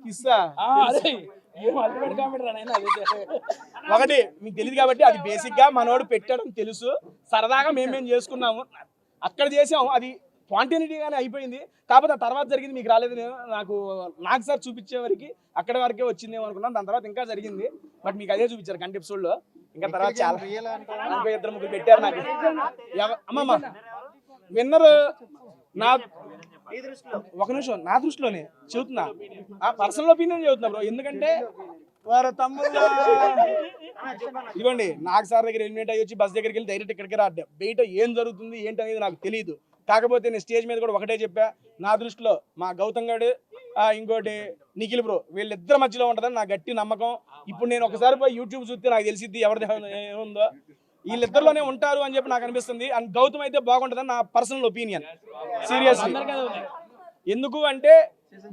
కిస్సా ఒకటి మీకు తెలియదు కాబట్టి అది బేసిక్ గా మనోడు పెట్టడం తెలుసు, సరదాగా మేమేం చేసుకున్నాము, అక్కడ చేసాము, అది స్పాంటేనిటీగానే అయిపోయింది. కాకపోతే ఆ తర్వాత జరిగింది మీకు రాలేదు, నాకు సార్ చూపించే వరకు అక్కడ వరకే వచ్చిందేమో అనుకున్నాను. దాని తర్వాత ఇంకా జరిగింది, బట్ మీకు అదే చూపించారు గంట ఎపిసోడ్ లో. ఇంకా తర్వాత చాలా ఇంకో ఇద్దరు ముగ్గురు పెట్టారు నాకు. అమ్మమ్మ విన్నర్ నా ఒక నిమిషం, నా దృష్టిలోనే చెబుతున్నా, ఆ పర్సనల్ ఒపీనియన్ చెబుతున్నా బ్రో. ఎందుకంటే వారు తమ్ముళ్ళు ఇదిగోండి, నాకు సార్ దగ్గర ఎలిమినేట్ అయ్యి వచ్చి బస్ దగ్గరికి వెళ్ళి డైరెక్ట్ ఇక్కడికి రాడ్డా, బయట ఏం జరుగుతుంది ఏంటి అనేది నాకు తెలియదు. కాకపోతే నేను స్టేజ్ మీద కూడా ఒకటే చెప్పా, నా దృష్టిలో మా గౌతమ్ గడు ఇంకోటి నిఖిల్ బ్రో వీళ్ళిద్దరి మధ్యలో ఉంటుందని నా గట్టి నమ్మకం. ఇప్పుడు నేను ఒకసారి పోయి యూట్యూబ్ చూస్తే నాకు తెలిసిద్ది ఎవరిది ఏముందో, వీళ్ళిద్దరిలోనే ఉంటారు అని చెప్పి నాకు అనిపిస్తుంది. అండ్ గౌతమ్ అయితే బాగుంటుందని నా పర్సనల్ ఒపీనియన్ సీరియస్లీ. ఎందుకు అంటే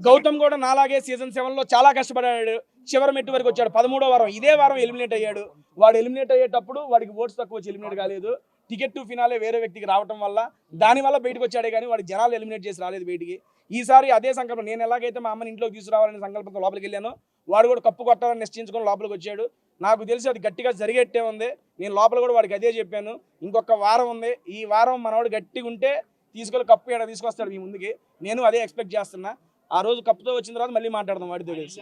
గౌతమ్ కూడా నాలాగే సీజన్ 7లో చాలా కష్టపడ్డాడు, చివరి మెట్టు వరకు వచ్చాడు, 13వ వారం ఇదే వారం ఎలిమినేట్ అయ్యాడు. వాడు ఎలిమినేట్ అయ్యేటప్పుడు వాడికి ఓట్స్ తక్కువ వచ్చి ఎలిమినేట్ కాలేదు, టికెట్ టు ఫినాలే వేరే వ్యక్తికి రావడం వల్ల దానివల్ల బయటకు వచ్చాడే కానీ వాడి జనాలు ఎలిమినేట్ చేసి రాలేదు బయటికి. ఈసారి అదే సంకల్పం, నేను ఎలాగైతే మా అమ్మని ఇంట్లోకి తీసుకురావాలనే సంకల్పంతో లోపలికి వెళ్ళాను, వాడు కూడా కప్పు కొట్టాలని నిశ్చయించుకొని లోపలికి వచ్చాడు. నాకు తెలిసి అది గట్టిగా జరిగేట్టే ఉంది. నేను లోపల కూడా వాడికి అదే చెప్పాను, ఇంకొక వారం ఉంది, ఈ వారం మనవాడు గట్టిగా ఉంటే తీసుకెళ్ళి కప్పు ఏడా తీసుకొస్తాడు మీ ముందుకి. నేను అదే ఎక్స్పెక్ట్ చేస్తున్నా. ఆ రోజు కప్పుతో వచ్చిన తర్వాత మళ్ళీ మాట్లాడదాం వాడితో కలిసి.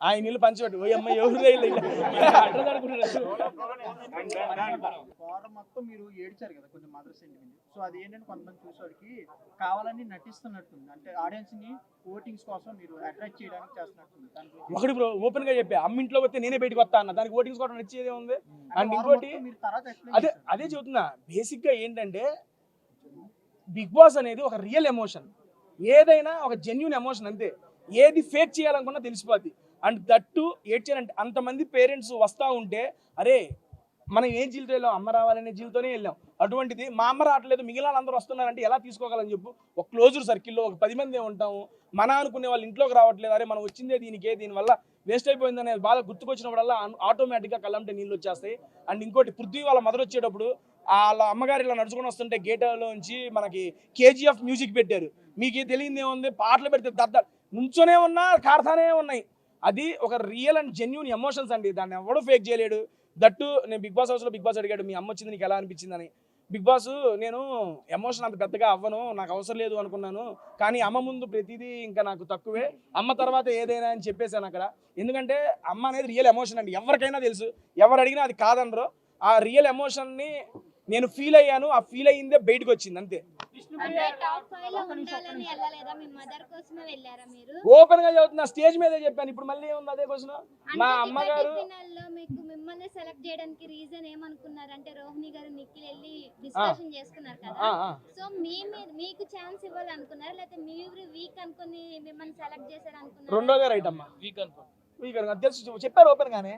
ఆయన నీళ్ళు పంచిపెట్టు, ఓ అమ్మాయి ఎవరు మొత్తం మీరు ఏడ్చారు కదా కొంచెం మదర్ సెంటిమెంట్. సో అది ఏంటంటే కొంతమంది చూసేవాడికి కావాలని నటిస్తున్నట్టుంది, అంటే ఆడియన్స్ ని ఓటింగ్స్ కోసం మీరు అట్రాక్ట్ చేయడానికి చేస్తున్నట్టుంది. ఒకటి బ్రో ఓపెన్ గా చెప్పా, అమ్మ ఇంట్లోకి వస్తే నేనే బయటకు వస్తా అన్న, దానికి ఓటింగ్స్ కూడా నచ్చేదే ఉంది. అండ్ ఇంకోటి అదే చెబుతున్నా, బేసిక్ గా ఏంటంటే బిగ్ బాస్ అనేది ఒక రియల్ ఎమోషన్, ఏదైనా ఒక జెన్యూన్ ఎమోషన్ అంతే. ఏది ఫేక్ చేయాలనుకున్నా తెలిసిపోద్ది. అండ్ దట్టు ఏడ్చారంటే అంతమంది పేరెంట్స్ వస్తూ ఉంటే, అరే మనం ఏం జీవితం వెళ్ళాం, అమ్మ రావాలనే జీవితంతోనే వెళ్ళాం. అటువంటిది మా అమ్మ రావట్లేదు మిగిలిన వాళ్ళందరూ వస్తున్నారంటే ఎలా తీసుకోగలని చెప్పు. ఒక క్లోజ్డ్ సర్కిల్లో ఒక 10 మంది ఉంటాము, మన అనుకునే వాళ్ళు ఇంట్లోకి రావట్లేదు, అరే మనం వచ్చిందే దీనికే, దీనివల్ల వేస్ట్ అయిపోయిందనే బాధ గుర్తుకొచ్చినప్పుడల్లా ఆటోమేటిక్గా కళ్ళంటే నీళ్ళు వచ్చేస్తాయి. అండ్ ఇంకోటి పృథ్వీ వాళ్ళ మదర్ వచ్చేటప్పుడు వాళ్ళ అమ్మగారు ఇలా నడుచుకొని వస్తుంటే గేట్లోంచి మనకి KGF మ్యూజిక్ పెట్టారు. మీకు తెలియదు ఏముంది, పాటలు పెడితే నుంచోనే ఉన్నా కారుతానే ఉన్నాయి. అది ఒక రియల్ అండ్ జెన్యూన్ ఎమోషన్స్ అండి, దాన్ని ఎవడూ ఫేక్ చేయలేడు. దట్టు నేను బిగ్ బాస్ హౌస్లో బిగ్ బాస్ అడిగాడు మీ అమ్మ వచ్చింది నీకు ఎలా అనిపించిందని. బిగ్ బాస్ నేను ఎమోషన్ అంత పెద్దగా అవ్వను, నాకు అవసరం లేదు అనుకున్నాను, కానీ అమ్మ ముందు ప్రతిదీ ఇంకా నాకు తక్కువే, అమ్మ తర్వాత ఏదైనా అని చెప్పేశాను అక్కడ. ఎందుకంటే అమ్మ అనేది రియల్ ఎమోషన్ అండి, ఎవరికైనా తెలుసు, ఎవరు అడిగినా అది కాదనరు. ఆ రియల్ ఎమోషన్ని నేను ఫీల్ అయ్యాను, ఆ ఫీల్ అయ్యిందే బయటకు వచ్చింది అంతే. ఓపెన్ గా చదువుతున్నా, స్టేజ్ మీదే చెప్పాను, ఇప్పుడు మళ్ళీ ఏముంది అదే క్వశ్చన్. మా అమ్మగారు మిమ్మల్ని సెలెక్ట్ చేయడానికి రీజన్ ఏమనుకున్నారంటే రోహిణి గారు నిఖిల్ వెళ్ళి డిస్కషన్ చేసుకున్నారు కదా, సో మీకు ఛాన్స్ ఇవ్వాలనుకున్నారా లేకపోతే మీరు వీక్ అనుకుని మిమ్మల్ని సెలెక్ట్ చేశారు అనుకున్నారా? రెండోదే రైట్ అమ్మా, వీక్ అనుకో తెలుసు చెప్పారు ఓపెన్ గానే.